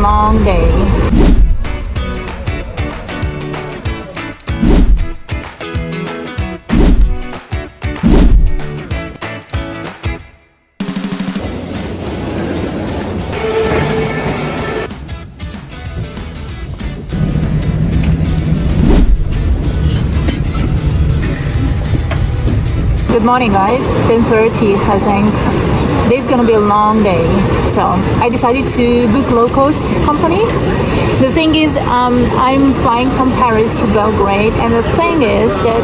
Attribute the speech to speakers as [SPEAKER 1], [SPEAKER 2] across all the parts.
[SPEAKER 1] long day. Good morning guys, 10:30 I think. This is gonna be a long day, so I decided to book low cost company. The thing is, I'm flying from Paris to Belgrade, and the thing is that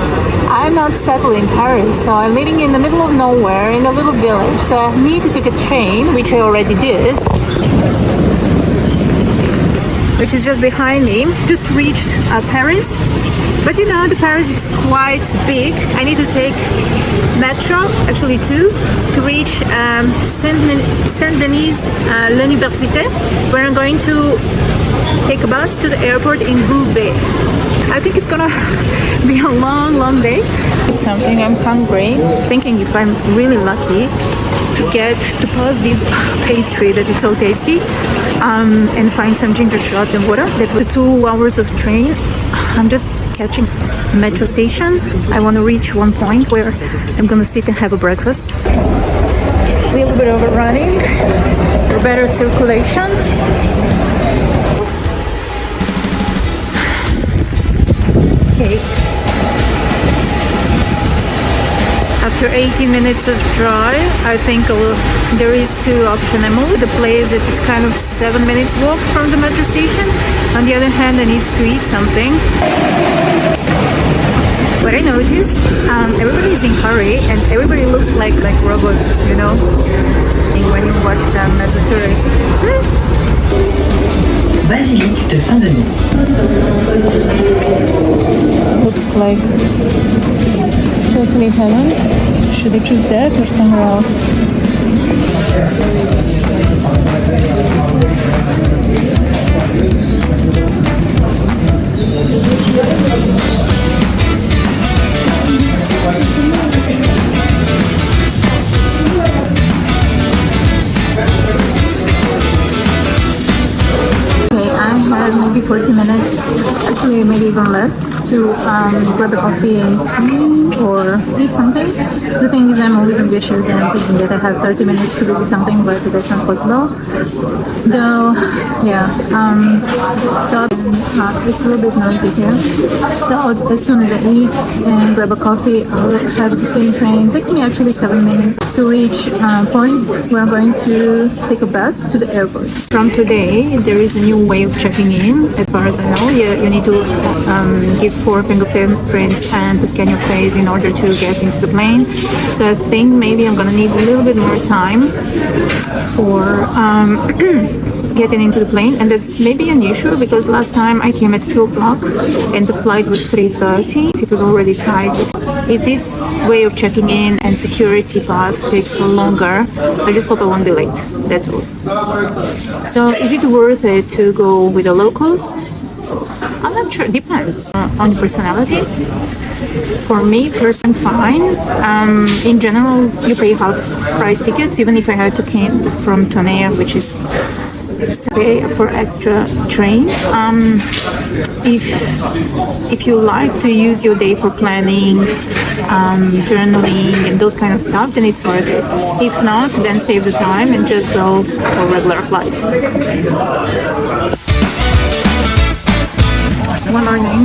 [SPEAKER 1] I'm not settled in Paris, so I'm living in the middle of nowhere in a little village, so I need to take a train, which I already did, which is just behind me. Just reached Paris, but you know, the Paris is quite big. I need to take metro, actually two, to reach Saint-Denis University, where I'm going to take a bus to the airport in Belgrade. I think it's gonna be a long day. It's something, I'm hungry, thinking if I'm really lucky to pass this pastry that is so tasty, and find some ginger shot and water. That was 2 hours of train. I'm just catching metro station. I want to reach one point where I'm gonna sit and have a breakfast. A little bit overrunning for better circulation. Okay. After 18 minutes of drive, I think there is two options. I'm over the place that is kind of 7 minutes walk from the metro station. On the other hand, I need to eat something. What I noticed, everybody is in hurry and everybody looks like robots, you know, when you watch them as a tourist.
[SPEAKER 2] Basilica de Saint-Denis.
[SPEAKER 1] Looks like totally heaven. Should I choose that or somewhere else? Maybe 40 minutes, actually maybe even less, to grab a coffee and tea or eat something. The thing is, I'm always ambitious and I'm thinking that I have 30 minutes to visit something, but that's not possible. Though, yeah, so it's a little bit noisy here. So as soon as I eat and grab a coffee, I'll have the same train. It takes me actually 7 minutes to reach a point where I'm going to take a bus to the airport. From today, there is a new way of checking in. As far as I know, you need to give 4 fingerprints and to scan your face in order to get into the plane. So I think maybe I'm gonna need a little bit more time for getting into the plane, and that's maybe unusual because last time I came at 2 o'clock and the flight was 3:30. It was already tight. If this way of checking in and security pass takes longer, I just hope I won't be late. That's all. So is it worth it to go with a low cost? I'm not sure. Depends on your personality. For me, person fine. In general, you pay half price tickets, even if I had to came from Tonnerre, which is pay for extra train. If you like to use your day for planning, journaling and those kind of stuff, then it's worth it. If not, then save the time and just go for regular flights. One morning,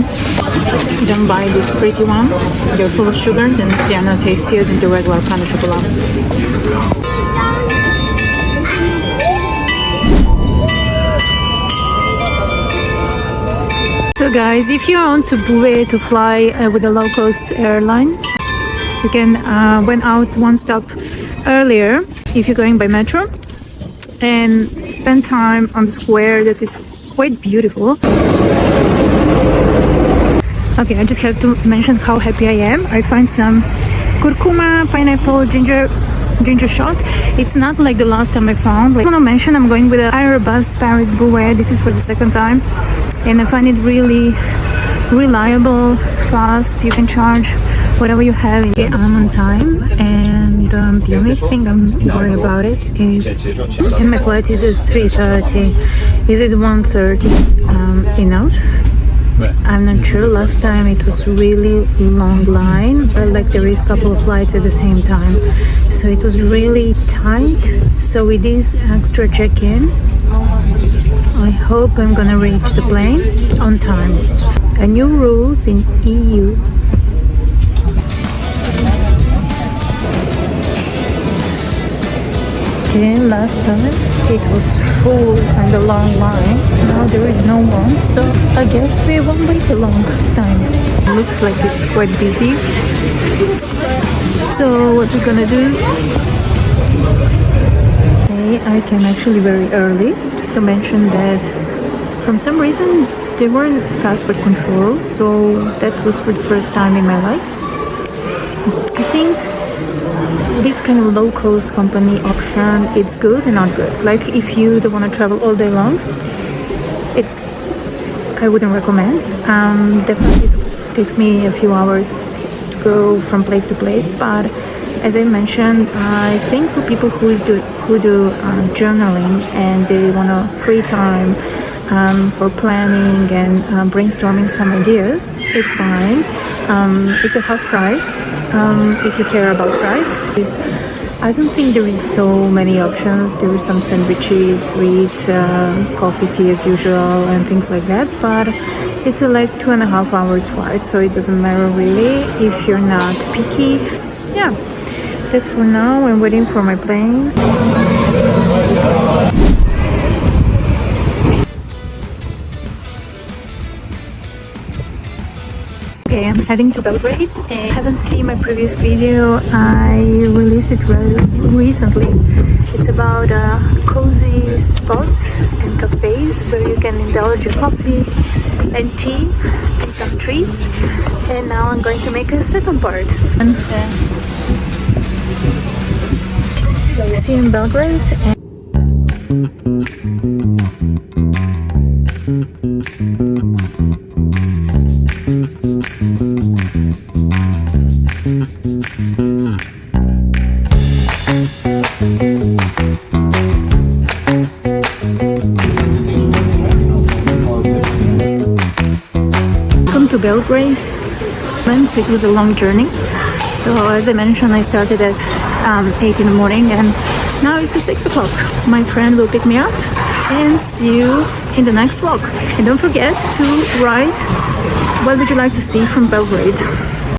[SPEAKER 1] don't buy this pretty one. They're full of sugars and they are not tastier than the regular pain au chocolat. So guys, if you want to Belgrade to fly with a low-cost airline, you can went out one stop earlier if you're going by metro and spend time on the square that is quite beautiful. Okay, I just have to mention how happy I am. I find some curcuma, pineapple, ginger shot. It's not like the last time I found. I want to mention I'm going with an Airbus Paris Belgrade. This is for the second time, and I find it really reliable, fast. You can charge whatever you have. I'm on time, and and the only thing I'm worried about it is, and my flight is at 3:30. Is it 1:30 enough? I'm not sure. Last time it was really long line, but like there is a couple of flights at the same time, so it was really tight. So with this extra check-in, I hope I'm gonna reach the plane on time. A new rules in EU. Okay, last time it was full and a long line. Now there is no one, so I guess we won't wait a long time. Looks like it's quite busy. So what we're gonna do? Okay, I came actually very early, just to mention that from some reason there weren't passport control, so that was for the first time in my life. I think this kind of low-cost company option, it's good and not good. Like if you don't want to travel all day long, I wouldn't recommend. Definitely it takes me a few hours to go from place to place, but as I mentioned, I think for people who do journaling and they want a free time for planning and brainstorming some ideas, it's fine. It's a half price if you care about price. I don't think there is so many options. There are some sandwiches, sweets, coffee, tea as usual, and things like that. But it's a like 2.5 hours flight, so it doesn't matter really if you're not picky. Yeah, that's for now. I'm waiting for my plane. Okay, I'm heading to Belgrade. I haven't seen my previous video. I released it recently. It's about cozy spots and cafes where you can indulge in coffee and tea and some treats. And now I'm going to make a second part. See you in Belgrade. Welcome to Belgrade. It was a long journey. So as I mentioned, I started at 8 in the morning and now it's 6 o'clock. My friend will pick me up and see you in the next vlog. And don't forget to write what would you like to see from Belgrade.